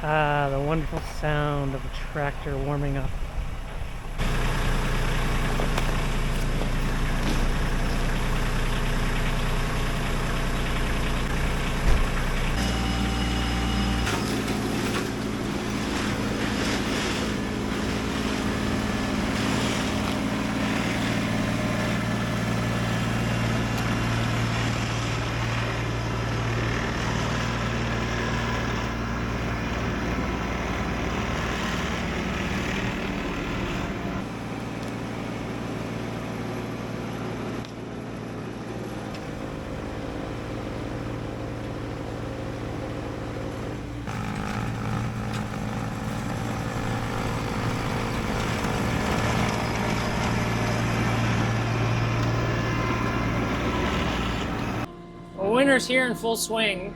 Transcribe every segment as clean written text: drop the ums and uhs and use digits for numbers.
Ah, the wonderful sound of a tractor warming up. Well, winter's here in full swing.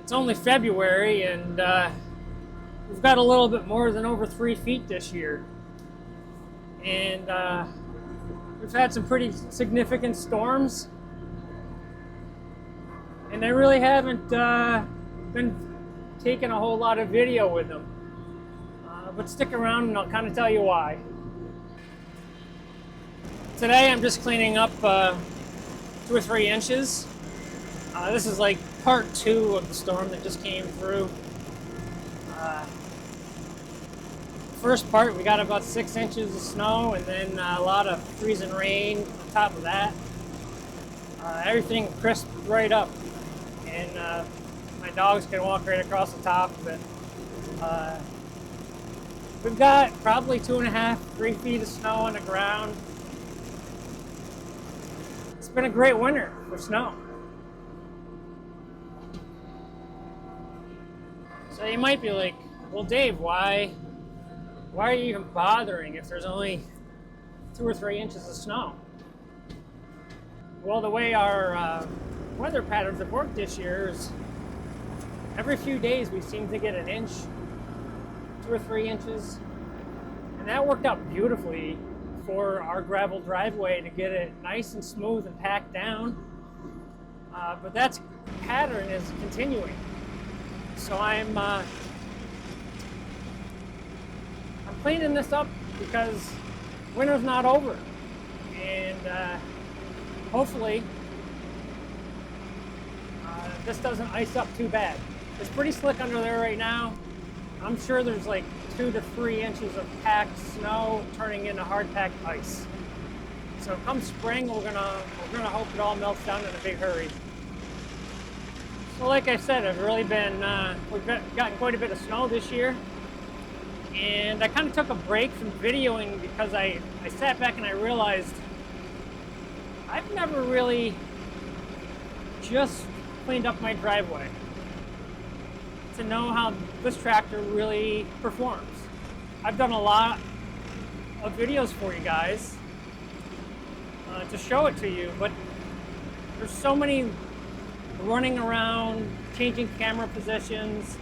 It's only February and we've got a little bit more than over 3 feet this year. And we've had some pretty significant storms. And I really haven't been taking a whole lot of video with them. But stick around and I'll kind of tell you why. Today I'm just cleaning up 2 or 3 inches. This is like part 2 of the storm that just came through. First part, we got about 6 inches of snow and then a lot of freezing rain on top of that. Everything crisped right up, and my dogs can walk right across the top of it. We've got probably 2.5, 3 feet of snow on the ground. It's been a great winter for snow. So you might be like, well, Dave, why are you even bothering if there's only 2 or 3 inches of snow? Well, the way our weather patterns have worked this year is every few days we seem to get an inch, 2 or 3 inches, and that worked out beautifully for our gravel driveway to get it nice and smooth and packed down. But that pattern is continuing. So I'm cleaning this up because winter's not over, and hopefully this doesn't ice up too bad. It's pretty slick under there right now. I'm sure there's like 2 to 3 inches of packed snow turning into hard packed ice. So come spring, we're gonna hope it all melts down in a big hurry. So like I said, I've really been, we've gotten quite a bit of snow this year. And I kind of took a break from videoing because I sat back and I realized I've never really just cleaned up my driveway to know how this tractor really performs. I've done a lot of videos for you guys to show it to you, but there's so many running around, changing camera positions,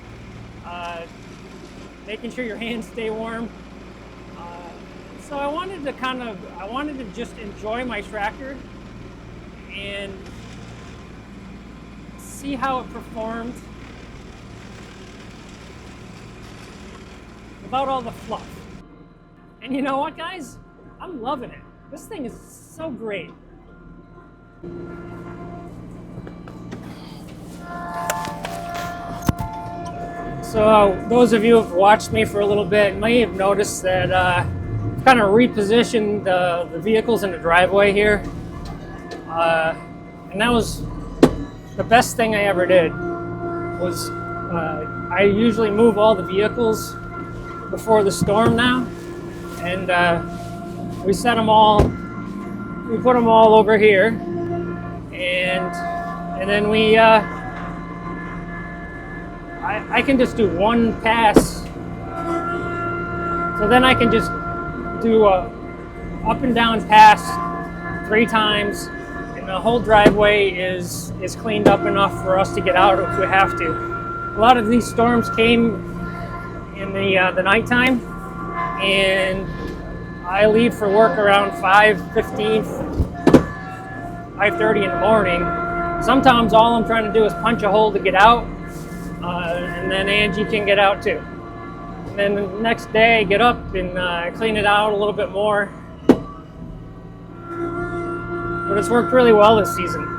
making sure your hands stay warm. So I wanted to just enjoy my tractor and see how it performed without all the fluff. And you know what, guys? I'm loving it. This thing is so great. So those of you who have watched me for a little bit may have noticed that I've kind of repositioned the vehicles in the driveway here. And that was the best thing I ever did. Was I usually move all the vehicles before the storm now, and we set them all, we put them all over here, and then we I can just do one pass, so then I can just do a up and down pass 3 times, and the whole driveway is cleaned up enough for us to get out if we have to. A lot of these storms came in the nighttime, and I leave for work around 5:15, 5:30 in the morning. Sometimes all I'm trying to do is punch a hole to get out. and then Angie can get out too. And then the next day, get up and clean it out a little bit more. But it's worked really well this season.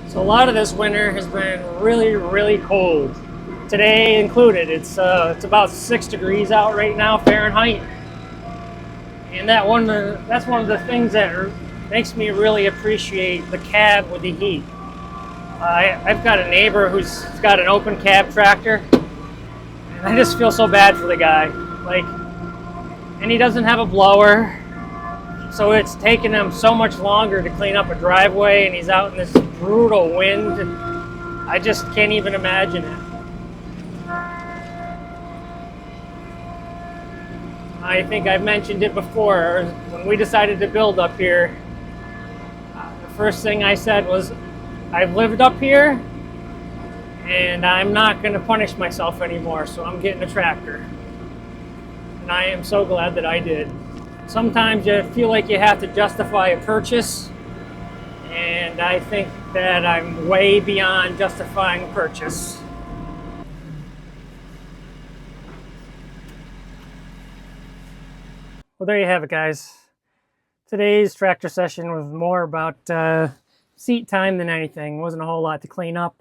So a lot of this winter has been really, really cold. Today included. It's about 6 degrees out right now, Fahrenheit. And that's one of the things that makes me really appreciate the cab with the heat. I've got a neighbor who's got an open cab tractor, and I just feel so bad for the guy. And he doesn't have a blower, so it's taken him so much longer to clean up a driveway, and he's out in this brutal wind. I just can't even imagine it. I think I've mentioned it before. When we decided to build up here, the first thing I said was, I've lived up here, and I'm not going to punish myself anymore, so I'm getting a tractor. And I am so glad that I did. Sometimes you feel like you have to justify a purchase, and I think that I'm way beyond justifying a purchase. Well, there you have it, guys. Today's tractor session was more about seat time than anything. It wasn't a whole lot to clean up,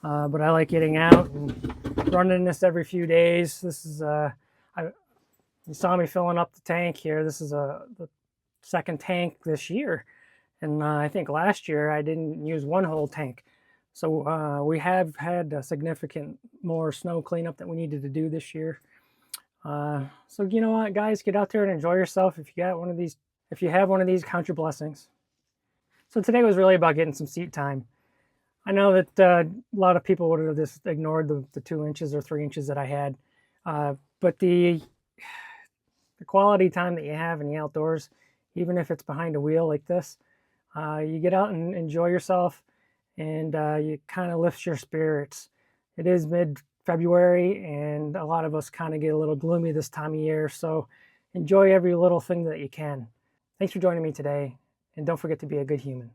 but I like getting out and running this every few days. This is you saw me filling up the tank here. This is the second tank this year, and I think last year I didn't use one whole tank. So we have had a significant more snow cleanup that we needed to do this year. So you know what, guys, get out there and enjoy yourself. If you have one of these, count your blessings. So today was really about getting some seat time. I know that a lot of people would have just ignored the 2 inches or 3 inches that I had, but the quality time that you have in the outdoors, even if it's behind a wheel like this, you get out and enjoy yourself, and you kind of lifts your spirits. It is mid-February, and a lot of us kind of get a little gloomy this time of year, so enjoy every little thing that you can. Thanks for joining me today, and don't forget to be a good human.